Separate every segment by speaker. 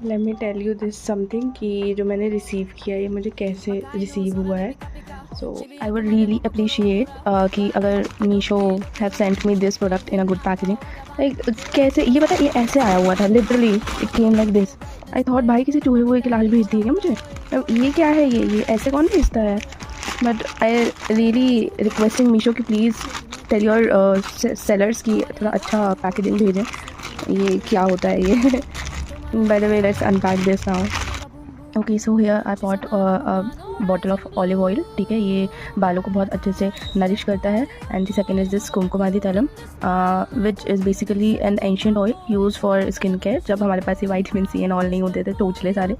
Speaker 1: Late me tell you this something कि जो मैंने रिसीव किया ये मुझे कैसे रिसीव हुआ है. सो आई वुड रियली अप्रिशिएट कि अगर Meesho have sent me this product in a good packaging. Like कैसे ये पता, ये ऐसे आया हुआ था literally. It came like this. I thought भाई किसी चूहे वूहे की लाश भेज दी है क्या मुझे. अब ये क्या है, ये ऐसे कौन भेजता है. But I really requesting Meesho कि प्लीज़ टेल योर सेलर्स की थोड़ा अच्छा पैकेजिंग भेजें. ये क्या होता है ये. By the way, let's unpack this now. Okay, so here I bought a bottle of olive oil. ठीक है, ये बालों को बहुत अच्छे से नरिश करता है. And the second is this Kumkumadi tailam, which is basically an ancient oil used for skin care. जब हमारे पास ये वाइटामिन सी एंड ऑयल नहीं होते थे, टोचले सारे,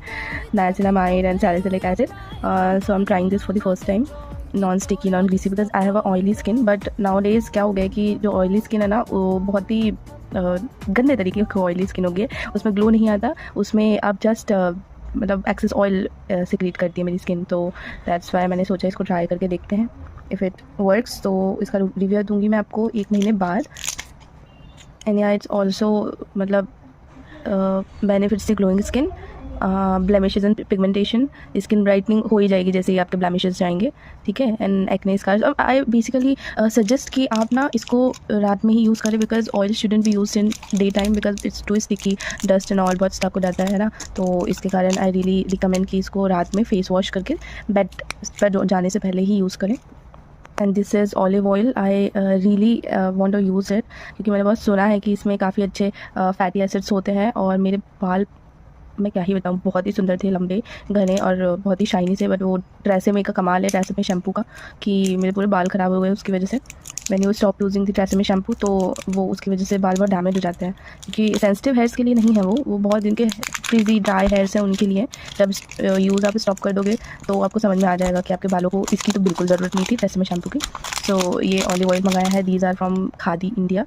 Speaker 1: niacinamide and salicylic acid. So I am trying this for the first time. Non sticky, non greasy, because I have a oily skin. But now days क्या हो गया कि जो ऑयली स्किन है ना, वो बहुत ही गंदे तरीके की ऑयली स्किन हो गई है. उसमें ग्लो नहीं आता, उसमें आप जस्ट मतलब एक्सेस ऑयल सिक्रीट करती है मेरी स्किन. तो दैट्स वाई मैंने सोचा इसको ट्राई करके देखते हैं. इफ़ इट वर्क्स तो इसका रिव्यू दूंगी मैं आपको 1 महीने बाद. एंड या इट्स ऑल्सो मतलब benefits the glowing skin, blemishes and pigmentation. Skin brightening हो ही जाएगी जैसे ही आपके ब्लेमिशेज जाएंगे. ठीक है. And acne scars. अब आई बेसिकली सजेस्ट कि आप ना इसको रात में ही यूज़ करें, because oil shouldn't be use in day time, because it's too sticky, dust and all बहुत स्टक हो जाता है ना. तो इसके कारण आई रियली रिकमेंड कि इसको रात में फेस वॉश करके बेड पर जाने से पहले ही यूज़ करें. And this is olive oil. I really want to use it, क्योंकि मैंने बहुत सुना है कि इसमें काफ़ी अच्छे फैटी एसिड्स होते हैं. और मेरे बाल, मैं क्या ही बताऊँ, बहुत ही सुंदर थे, लंबे घने और बहुत ही शाइनी से. बट वो ट्रेसेमे का कमाल है, ट्रेसेमे शैम्पू का, कि मेरे पूरे बाल ख़राब हो गए उसकी वजह से. मैंने वो स्टॉप यूजिंग थी ट्रेसेमे शैम्पू, तो वो उसकी वजह से बाल बहुत डैमेज हो जाते हैं. क्योंकि सेंसिटिव हेयर्स के लिए नहीं है वो बहुत जिनके फ्रीजी ड्राई हेयर्स हैं उनके लिए. जब यूज़ आप स्टॉप कर दोगे तो आपको समझ में आ जाएगा कि आपके बालों को इसकी तो बिल्कुल ज़रूरत नहीं थी ट्रेसेमे शैम्पू की. तो ये ऑलिव ऑयल मंगाया है. These are from Khadi India.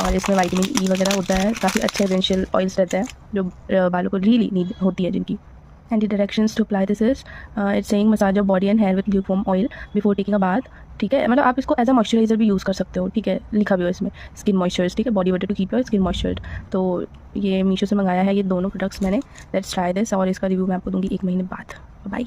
Speaker 1: और इसमें विटामिन ई वगैरह होता है. काफ़ी अच्छे एसेंशियल ऑयल्स रहते हैं जो बालों को रियली नीड होती है जिनकी. And the directions to apply this is, it's saying massage your body and hair with lukewarm oil before taking a bath. ठीक है, मतलब आप इसको एज अ मॉइस्चराइजर भी यूज़ कर सकते हो. ठीक है, लिखा भी हो इसमें स्किन मॉइस्चर्स. ठीक है, body water to keep your skin moisturised. तो ये मीशो से मंगाया है ये दोनों प्रोडक्ट्स मैंने. लेट्स ट्राई दिस, और इसका रिव्यू मैं आपको दूंगी 1 महीने बाद. बाय.